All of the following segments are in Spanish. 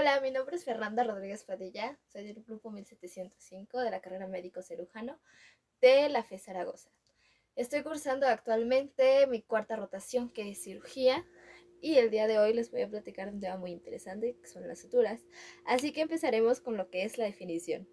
Hola, mi nombre es Fernanda Rodríguez Padilla, soy del grupo 1705 de la carrera médico cirujano de la FE Zaragoza. Estoy cursando actualmente mi cuarta rotación, que es cirugía, y el día de hoy les voy a platicar un tema muy interesante, que son las suturas. Así que empezaremos con lo que es la definición.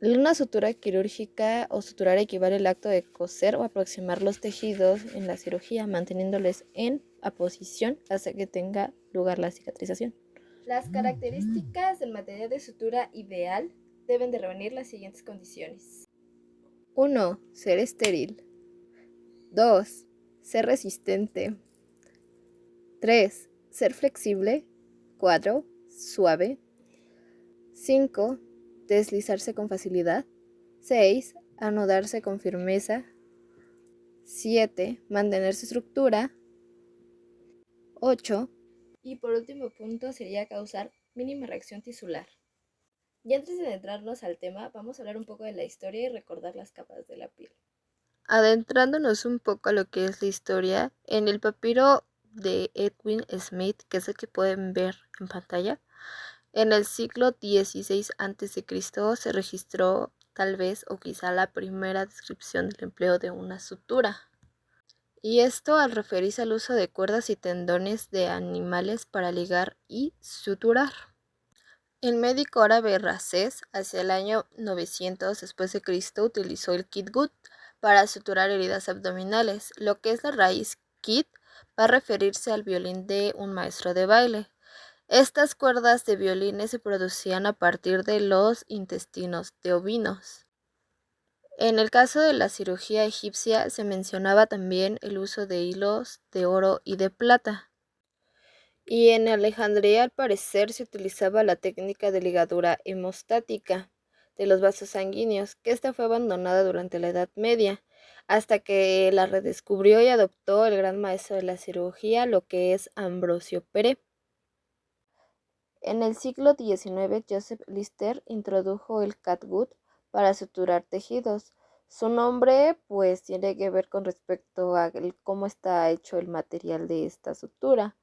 Una sutura quirúrgica o suturar equivale al acto de coser o aproximar los tejidos en la cirugía, manteniéndoles en aposición hasta que tenga lugar la cicatrización. Las características del material de sutura ideal deben de reunir las siguientes condiciones. 1. Ser estéril. 2. Ser resistente. 3. Ser flexible. 4. Suave. 5. Deslizarse con facilidad. 6. Anudarse con firmeza. 7. Mantener su estructura. 8. Y por último punto sería causar mínima reacción tisular. Y antes de adentrarnos al tema, vamos a hablar un poco de la historia y recordar las capas de la piel. Adentrándonos un poco a lo que es la historia, en el papiro de Edwin Smith, que es el que pueden ver en pantalla, en el siglo XVI a.C. se registró tal vez o quizá la primera descripción del empleo de una sutura. Y esto al referirse al uso de cuerdas y tendones de animales para ligar y suturar. El médico árabe Rasés, hacia el año 900 después de Cristo, utilizó el kitgut para suturar heridas abdominales. Lo que es la raíz kit va a referirse al violín de un maestro de baile. Estas cuerdas de violines se producían a partir de los intestinos de ovinos. En el caso de la cirugía egipcia se mencionaba también el uso de hilos de oro y de plata. Y en Alejandría al parecer se utilizaba la técnica de ligadura hemostática de los vasos sanguíneos, que esta fue abandonada durante la Edad Media, hasta que la redescubrió y adoptó el gran maestro de la cirugía, lo que es Ambrosio Pérez. En el siglo XIX, Joseph Lister introdujo el catgut para suturar tejidos. Su nombre pues tiene que ver con respecto a cómo está hecho el material de esta sutura,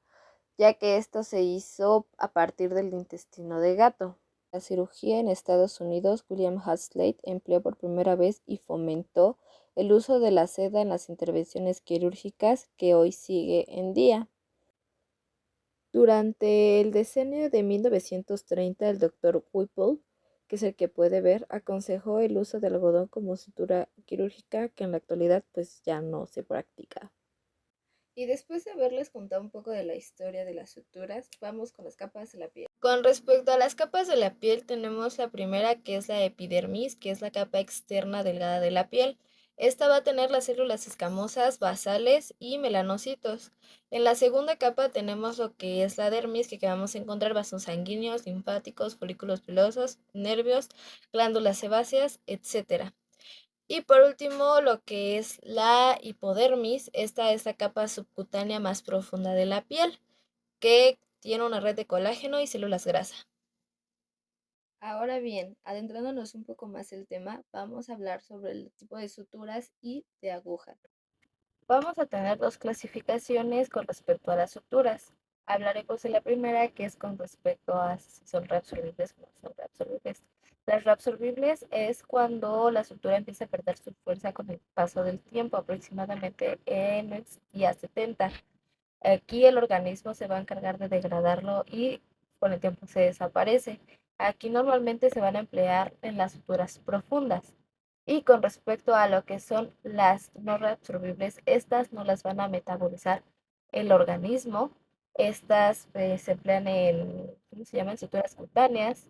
ya que esto se hizo a partir del intestino de gato. La cirugía en Estados Unidos, William Hazlitt empleó por primera vez y fomentó el uso de la seda en las intervenciones quirúrgicas que hoy sigue en día. Durante el decenio de 1930, el Dr. Whipple, que es el que puede ver, aconsejó el uso del algodón como sutura quirúrgica, que en la actualidad pues ya no se practica. Y después de haberles contado un poco de la historia de las suturas, vamos con las capas de la piel. Con respecto a las capas de la piel, tenemos la primera, que es la epidermis, que es la capa externa delgada de la piel. Esta va a tener las células escamosas, basales y melanocitos. En la segunda capa tenemos lo que es la dermis, que vamos a encontrar vasos sanguíneos, linfáticos, folículos pilosos, nervios, glándulas sebáceas, etc. Y por último, lo que es la hipodermis. Esta es la capa subcutánea más profunda de la piel, que tiene una red de colágeno y células grasa. Ahora bien, adentrándonos un poco más en el tema, vamos a hablar sobre el tipo de suturas y de aguja. Vamos a tener dos clasificaciones con respecto a las suturas. Hablaremos de la primera, que es con respecto a si son reabsorbibles o no son reabsorbibles. Las reabsorbibles es cuando la sutura empieza a perder su fuerza con el paso del tiempo, aproximadamente en el día 70. Aquí el organismo se va a encargar de degradarlo y con el tiempo se desaparece. Aquí normalmente se van a emplear en las suturas profundas. Y con respecto a lo que son las no reabsorbibles, estas no las van a metabolizar el organismo. Estas se emplean en, ¿cómo se llaman? Suturas cutáneas.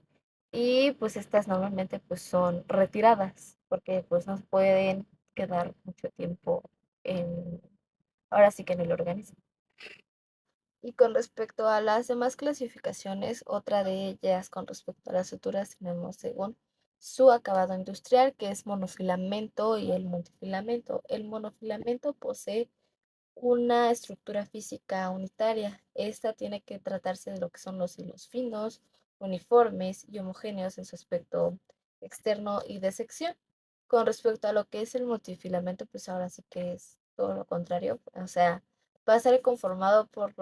Y pues estas normalmente pues son retiradas porque pues no pueden quedar mucho tiempo en, ahora sí que en el organismo. Y con respecto a las demás clasificaciones, otra de ellas con respecto a las suturas tenemos según su acabado industrial, que es monofilamento y el multifilamento. El monofilamento posee una estructura física unitaria. Esta tiene que tratarse de lo que son los hilos finos, uniformes y homogéneos en su aspecto externo y de sección. Con respecto a lo que es el multifilamento, pues ahora sí que es todo lo contrario. O sea, Va a estar conformado por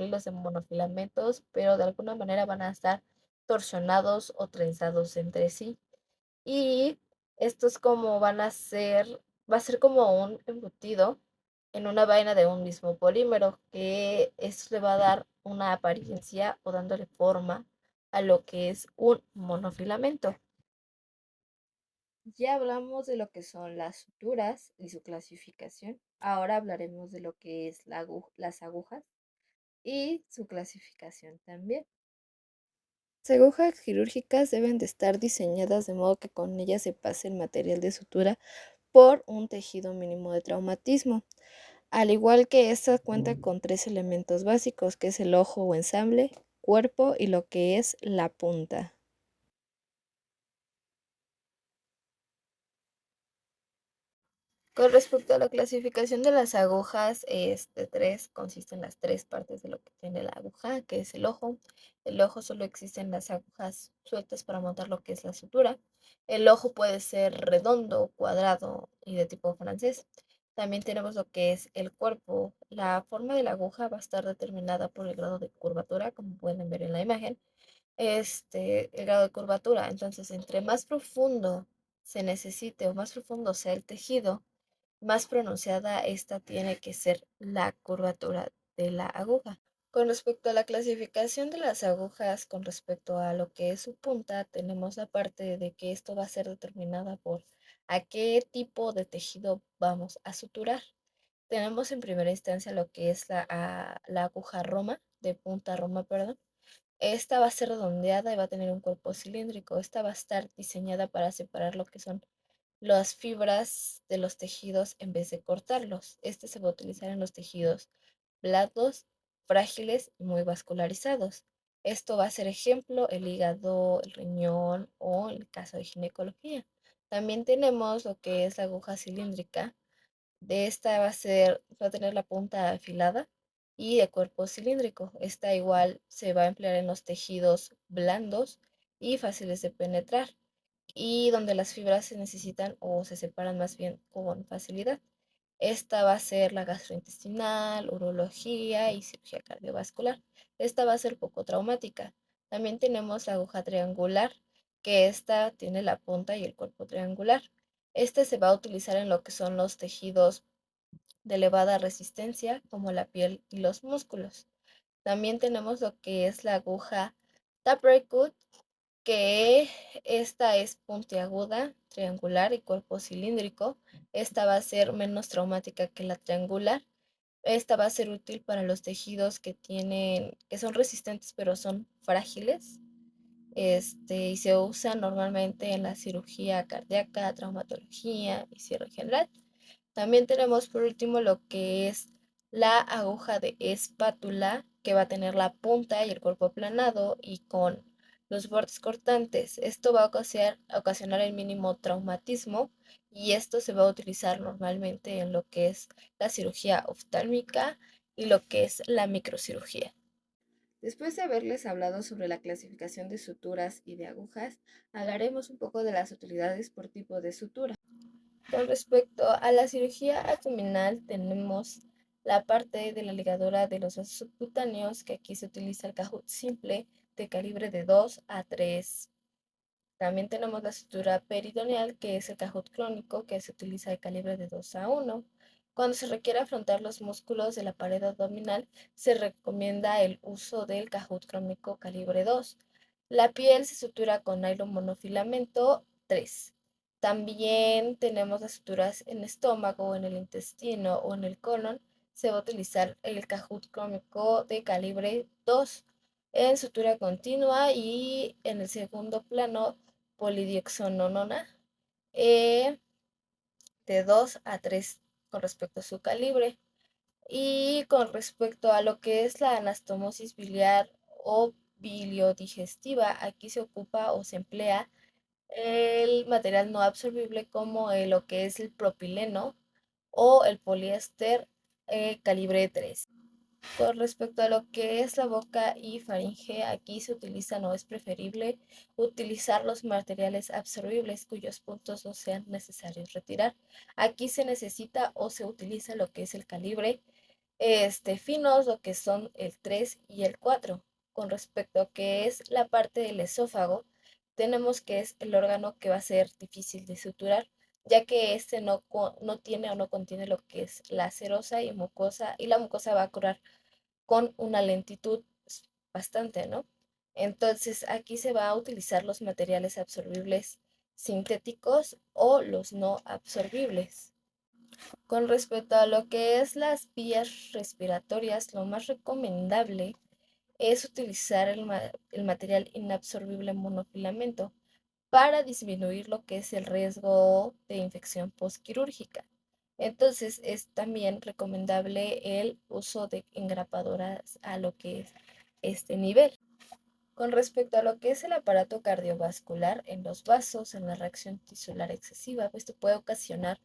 hilos de monofilamentos, pero de alguna manera van a estar torsionados o trenzados entre sí. Y estos como van a ser, va a ser como un embutido en una vaina de un mismo polímero, que eso le va a dar una apariencia o dándole forma a lo que es un monofilamento. Ya hablamos de lo que son las suturas y su clasificación. Ahora hablaremos de lo que es las agujas y su clasificación también. Las agujas quirúrgicas deben de estar diseñadas de modo que con ellas se pase el material de sutura por un tejido mínimo de traumatismo. Al igual que esta cuenta con tres elementos básicos, que es el ojo o ensamble, cuerpo y lo que es la punta. Con respecto a la clasificación de las agujas, consiste en las tres partes de lo que tiene la aguja, que es el ojo. El ojo solo existen las agujas sueltas para montar lo que es la sutura. El ojo puede ser redondo, cuadrado y de tipo francés. También tenemos lo que es el cuerpo. La forma de la aguja va a estar determinada por el grado de curvatura, como pueden ver en la imagen. El grado de curvatura. Entonces, entre más profundo se necesite o más profundo sea el tejido, más pronunciada esta tiene que ser la curvatura de la aguja. Con respecto a la clasificación de las agujas, con respecto a lo que es su punta, tenemos la parte de que esto va a ser determinada por a qué tipo de tejido vamos a suturar. Tenemos en primera instancia lo que es la aguja Roma, de punta Roma, perdón. Esta va a ser redondeada y va a tener un cuerpo cilíndrico. Esta va a estar diseñada para separar lo que son las fibras de los tejidos en vez de cortarlos. Este se va a utilizar en los tejidos blandos, frágiles y muy vascularizados. Esto va a ser ejemplo el hígado, el riñón o el caso de ginecología. También tenemos lo que es la aguja cilíndrica. De esta va a tener la punta afilada y de cuerpo cilíndrico. Esta igual se va a emplear en los tejidos blandos y fáciles de penetrar y donde las fibras se necesitan o se separan más bien con facilidad. Esta va a ser la gastrointestinal, urología y cirugía cardiovascular. Esta va a ser poco traumática. También tenemos la aguja triangular, que esta tiene la punta y el cuerpo triangular. Este se va a utilizar en lo que son los tejidos de elevada resistencia, como la piel y los músculos. También tenemos lo que es la aguja tapered cut, que esta es puntiaguda, triangular y cuerpo cilíndrico. Esta va a ser menos traumática que la triangular. Esta va a ser útil para los tejidos que son resistentes pero son frágiles. Y se usa normalmente en la cirugía cardíaca, traumatología y cierre general. También tenemos por último lo que es la aguja de espátula, que va a tener la punta y el cuerpo aplanado y con los bordes cortantes. Esto va a ocasionar el mínimo traumatismo y esto se va a utilizar normalmente en lo que es la cirugía oftálmica y lo que es la microcirugía. Después de haberles hablado sobre la clasificación de suturas y de agujas, hablaremos un poco de las utilidades por tipo de sutura. Con respecto a la cirugía abdominal, tenemos la parte de la ligadura de los vasos subcutáneos, que aquí se utiliza el cajut simple de calibre de 2 a 3. También tenemos la sutura peritoneal, que es el cajut crónico, que se utiliza de calibre de 2 a 1. Cuando se requiere afrontar los músculos de la pared abdominal, se recomienda el uso del cajut crónico calibre 2. La piel se sutura con nylon monofilamento 3. También tenemos las suturas en estómago, en el intestino o en el colon. Se va a utilizar el cajut crónico de calibre 2 en sutura continua y en el segundo plano polidioxononona de 2 a 3 con respecto a su calibre. Y con respecto a lo que es la anastomosis biliar o biliodigestiva, aquí se ocupa o se emplea el material no absorbible como lo que es el propileno o el poliéster calibre 3. Con respecto a lo que es la boca y faringe, aquí se utiliza, no es preferible utilizar los materiales absorbibles cuyos puntos no sean necesarios retirar. Aquí se necesita o se utiliza lo que es el calibre finos, lo que son el 3 y el 4. Con respecto a que es la parte del esófago, tenemos que es el órgano que va a ser difícil de suturar, ya que este no tiene o no contiene lo que es la serosa y mucosa, y la mucosa va a curar con una lentitud bastante, ¿no? Entonces aquí se va a utilizar los materiales absorbibles sintéticos o los no absorbibles. Con respecto a lo que es las vías respiratorias, lo más recomendable es utilizar el material inabsorbible monofilamento para disminuir lo que es el riesgo de infección postquirúrgica. Entonces es también recomendable el uso de engrapadoras a lo que es este nivel. Con respecto a lo que es el aparato cardiovascular en los vasos, en la reacción tisular excesiva, esto puede ocasionar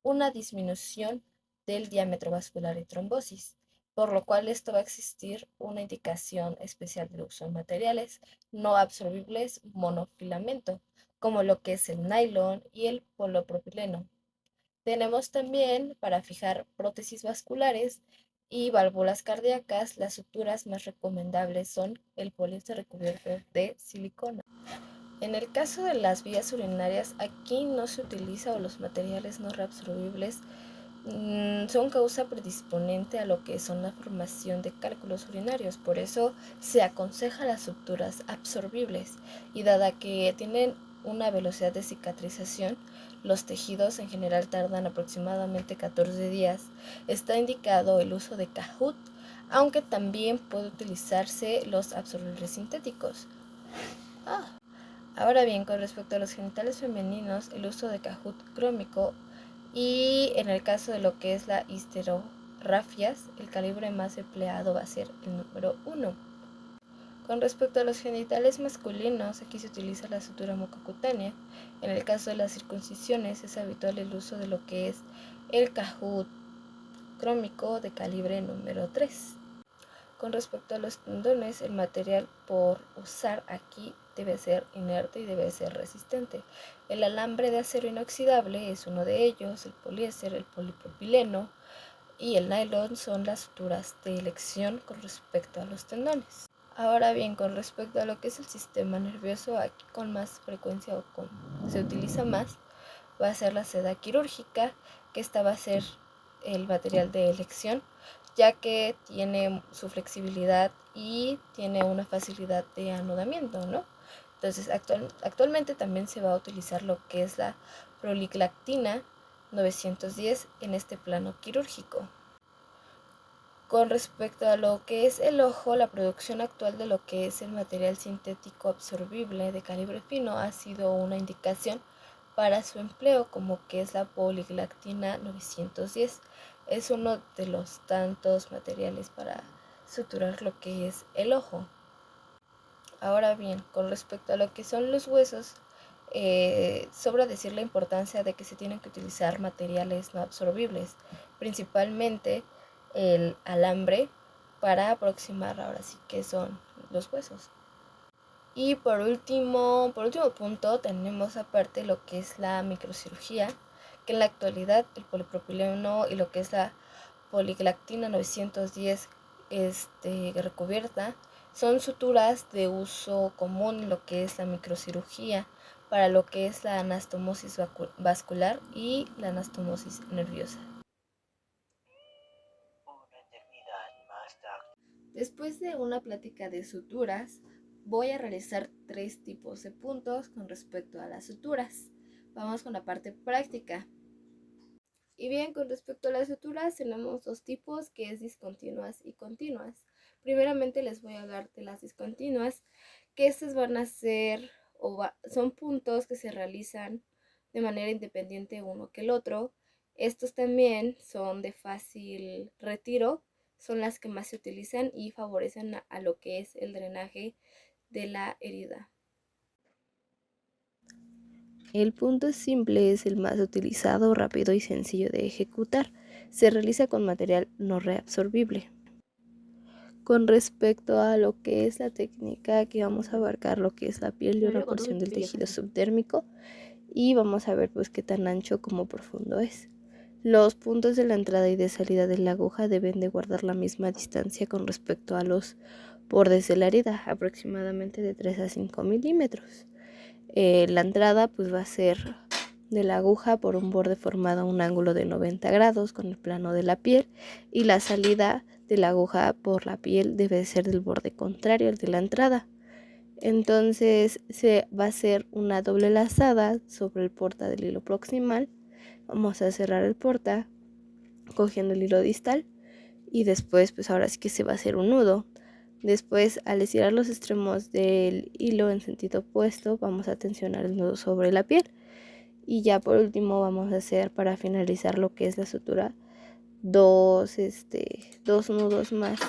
una disminución del diámetro vascular y trombosis, por lo cual esto va a existir una indicación especial de uso de materiales no absorbibles monofilamento, como lo que es el nylon y el polipropileno. Tenemos también para fijar prótesis vasculares y válvulas cardíacas, las suturas más recomendables son el poliéster recubierto de silicona. En el caso de las vías urinarias, aquí no se utiliza o los materiales no reabsorbibles son causa predisponente a lo que son la formación de cálculos urinarios. Por eso se aconseja las suturas absorbibles y dada que tienen una velocidad de cicatrización, los tejidos en general tardan aproximadamente 14 días. Está indicado el uso de Kahoot, aunque también puede utilizarse los absorbibles sintéticos. Ahora bien, con respecto a los genitales femeninos, el uso de Kahoot crómico y en el caso de lo que es la histerorafias, el calibre más empleado va a ser el número 1. Con respecto a los genitales masculinos, aquí se utiliza la sutura mucocutánea. En el caso de las circuncisiones es habitual el uso de lo que es el Kahoot crómico de calibre número 3. Con respecto a los tendones, el material por usar aquí debe ser inerte y debe ser resistente. El alambre de acero inoxidable es uno de ellos, el poliéster, el polipropileno y el nylon son las suturas de elección con respecto a los tendones. Ahora bien, con respecto a lo que es el sistema nervioso, aquí con más frecuencia se utiliza más, va a ser la seda quirúrgica, que esta va a ser el material de elección, ya que tiene su flexibilidad y tiene una facilidad de anudamiento, ¿no? Entonces, actualmente también se va a utilizar lo que es la proliglactina 910 en este plano quirúrgico. Con respecto a lo que es el ojo, la producción actual de lo que es el material sintético absorbible de calibre fino ha sido una indicación para su empleo, como que es la poliglactina 910. Es uno de los tantos materiales para suturar lo que es el ojo. Ahora bien, con respecto a lo que son los huesos, sobra decir la importancia de que se tienen que utilizar materiales no absorbibles, principalmente el alambre para aproximar ahora sí que son los huesos. Y por último punto tenemos aparte lo que es la microcirugía, que en la actualidad el polipropileno y lo que es la poliglactina 910 recubierta son suturas de uso común en lo que es la microcirugía para lo que es la anastomosis vascular y la anastomosis nerviosa. Después de una plática de suturas, voy a realizar 3 tipos de puntos con respecto a las suturas. Vamos con la parte práctica. Y bien, con respecto a las suturas tenemos 2 tipos, que es discontinuas y continuas. Primeramente les voy a hablar de las discontinuas, que estas van a ser son puntos que se realizan de manera independiente uno que el otro. Estos también son de fácil retiro, son las que más se utilizan y favorecen a lo que es el drenaje de la herida. El punto simple es el más utilizado, rápido y sencillo de ejecutar. Se realiza con material no reabsorbible. Con respecto a lo que es la técnica, aquí vamos a abarcar lo que es la piel y una porción del tejido subdérmico y vamos a ver pues qué tan ancho como profundo es. Los puntos de la entrada y de salida de la aguja deben de guardar la misma distancia con respecto a los bordes de la herida, aproximadamente de 3 a 5 milímetros. La entrada pues va a ser de la aguja por un borde formado a un ángulo de 90 grados con el plano de la piel, y la salida de la aguja por la piel debe ser del borde contrario al de la entrada. Entonces se va a hacer una doble lazada sobre el porta del hilo proximal. Vamos a cerrar el porta cogiendo el hilo distal y después pues ahora sí que se va a hacer un nudo. Después, al estirar los extremos del hilo en sentido opuesto, vamos a tensionar el nudo sobre la piel. Y ya por último vamos a hacer, para finalizar lo que es la sutura, dos nudos más.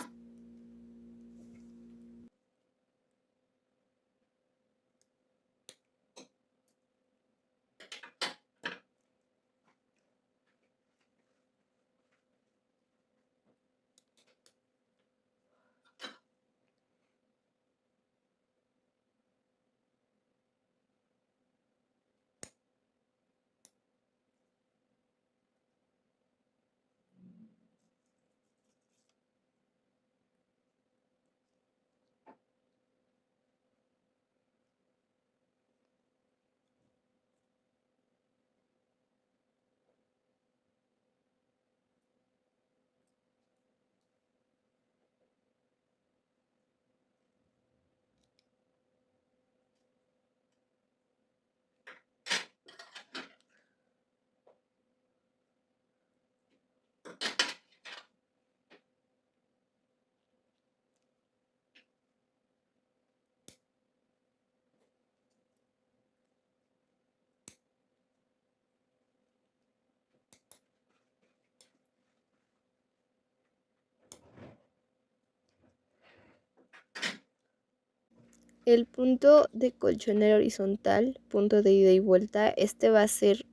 El punto de colchonera horizontal, punto de ida y vuelta, va a ser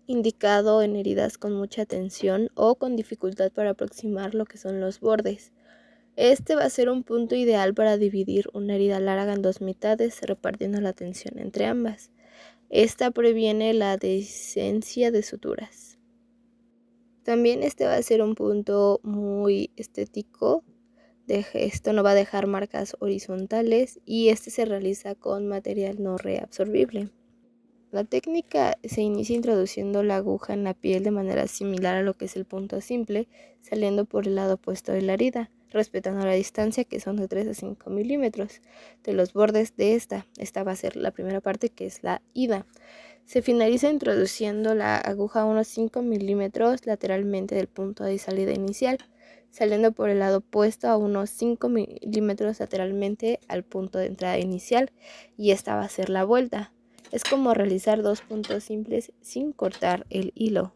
indicado en heridas con mucha tensión o con dificultad para aproximar lo que son los bordes. Va a ser un punto ideal para dividir una herida larga en dos mitades, repartiendo la tensión entre ambas. Esta previene la adherencia de suturas. También va a ser un punto muy estético. Esto no va a dejar marcas horizontales y se realiza con material no reabsorbible. La técnica se inicia introduciendo la aguja en la piel de manera similar a lo que es el punto simple, saliendo por el lado opuesto de la herida, respetando la distancia, que son de 3 a 5 milímetros de los bordes de esta. Esta va a ser la primera parte, que es la ida. Se finaliza introduciendo la aguja a unos 5 milímetros lateralmente del punto de salida inicial, saliendo por el lado opuesto a unos 5 milímetros lateralmente al punto de entrada inicial, y esta va a ser la vuelta. Es como realizar dos puntos simples sin cortar el hilo.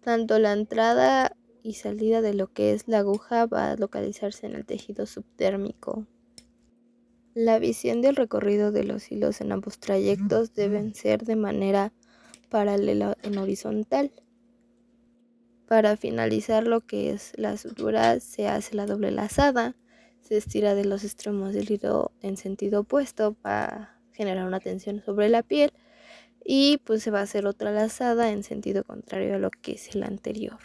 Tanto la entrada y salida de lo que es la aguja va a localizarse en el tejido subdérmico. La visión del recorrido de los hilos en ambos trayectos deben ser de manera paralela en horizontal. Para finalizar lo que es la sutura, se hace la doble lazada, se estira de los extremos del hilo en sentido opuesto para generar una tensión sobre la piel, y pues se va a hacer otra lazada en sentido contrario a lo que es el anterior.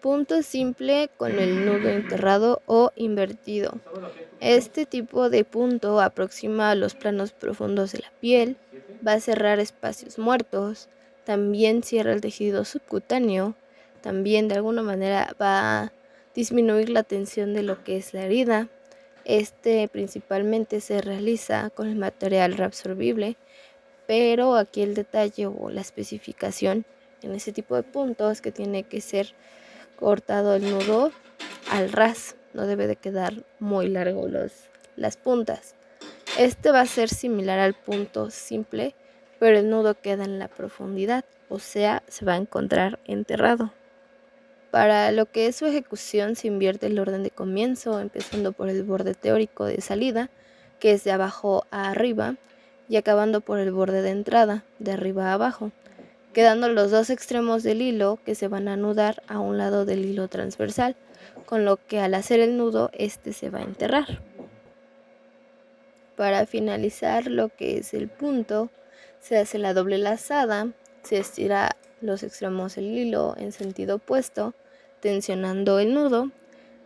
Punto simple con el nudo enterrado o invertido. Este tipo de punto aproxima los planos profundos de la piel, va a cerrar espacios muertos, también cierra el tejido subcutáneo, también de alguna manera va a disminuir la tensión de lo que es la herida. Este principalmente se realiza con el material reabsorbible, pero aquí el detalle o la especificación en ese tipo de puntos que tiene que ser cortado el nudo al ras, no debe de quedar muy largo las puntas. Este va a ser similar al punto simple, pero el nudo queda en la profundidad, o sea, se va a encontrar enterrado. Para lo que es su ejecución se invierte el orden de comienzo, empezando por el borde teórico de salida, que es de abajo a arriba, y acabando por el borde de entrada, de arriba a abajo, quedando los dos extremos del hilo que se van a anudar a un lado del hilo transversal, con lo que al hacer el nudo este se va a enterrar. Para finalizar lo que es el punto, se hace la doble lazada, se estira los extremos del hilo en sentido opuesto, tensionando el nudo,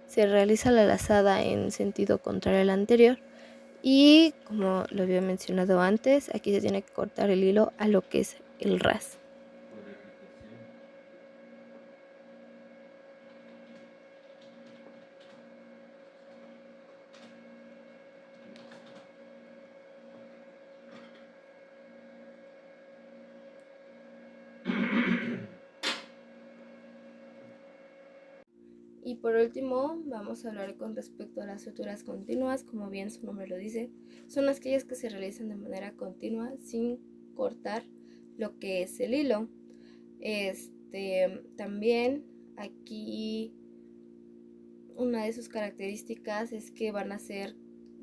se realiza la lazada en sentido contrario al anterior y, como lo había mencionado antes, aquí se tiene que cortar el hilo a lo que es el ras. Y por último, vamos a hablar con respecto a las suturas continuas. Como bien su nombre lo dice, son aquellas que se realizan de manera continua sin cortar lo que es el hilo. También aquí una de sus características es que van a ser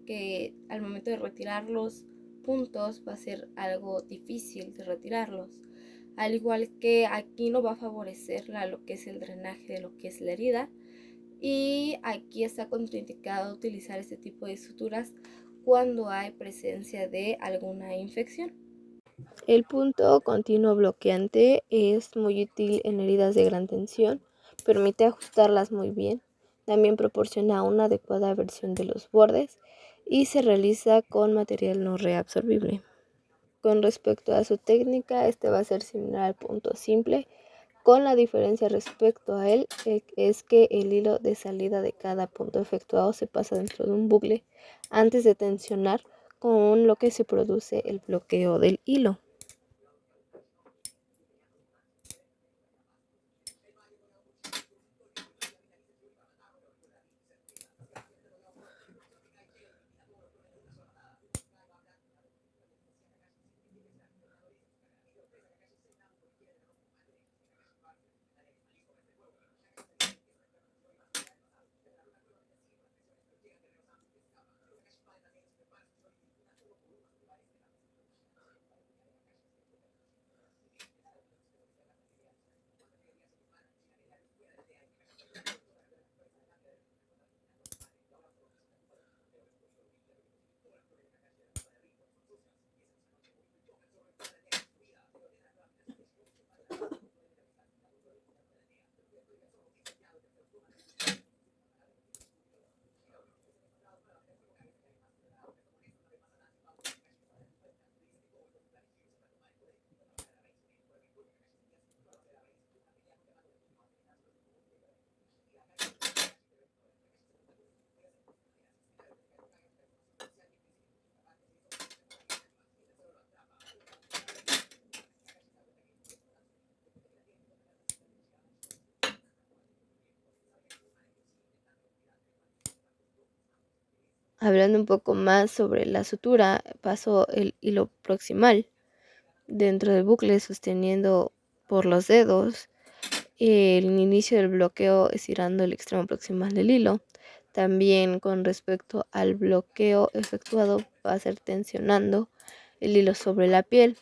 que al momento de retirar los puntos va a ser algo difícil de retirarlos. Al igual que aquí no va a favorecer lo que es el drenaje de lo que es la herida. Y aquí está contraindicado utilizar este tipo de suturas cuando hay presencia de alguna infección. El punto continuo bloqueante es muy útil en heridas de gran tensión, permite ajustarlas muy bien, también proporciona una adecuada versión de los bordes y se realiza con material no reabsorbible. Con respecto a su técnica, este va a ser similar al punto simple, con la diferencia respecto a él es que el hilo de salida de cada punto efectuado se pasa dentro de un bucle antes de tensionar, con lo que se produce el bloqueo del hilo. Hablando un poco más sobre la sutura, paso el hilo proximal dentro del bucle sosteniendo por los dedos el inicio del bloqueo estirando el extremo proximal del hilo. También con respecto al bloqueo efectuado va a ser tensionando el hilo sobre la piel.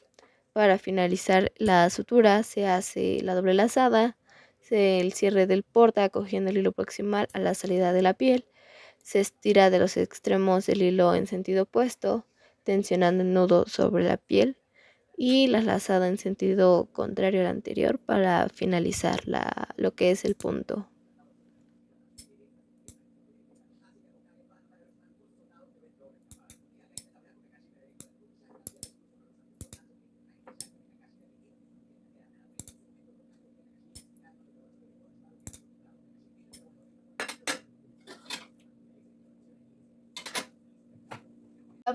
Para finalizar la sutura se hace la doble lazada, el cierre del porta cogiendo el hilo proximal a la salida de la piel. Se estira de los extremos del hilo en sentido opuesto, tensionando el nudo sobre la piel y la lazada en sentido contrario al anterior para finalizar lo que es el punto.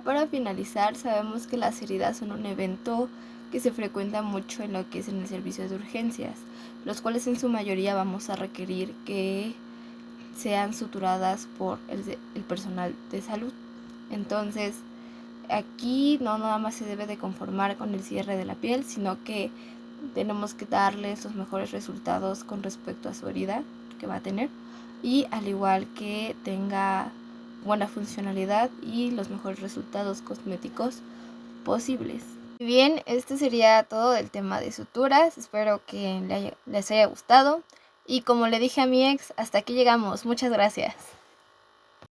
para finalizar, sabemos que las heridas son un evento que se frecuenta mucho en lo que es en el servicio de urgencias, los cuales en su mayoría vamos a requerir que sean suturadas por el personal de salud. Entonces, aquí no nada más se debe de conformar con el cierre de la piel, sino que tenemos que darles los mejores resultados con respecto a su herida que va a tener, y al igual que tenga buena funcionalidad y los mejores resultados cosméticos posibles. Bien, este sería todo del tema de suturas. Espero que les haya gustado. Y como le dije a mi ex, hasta aquí llegamos. Muchas gracias.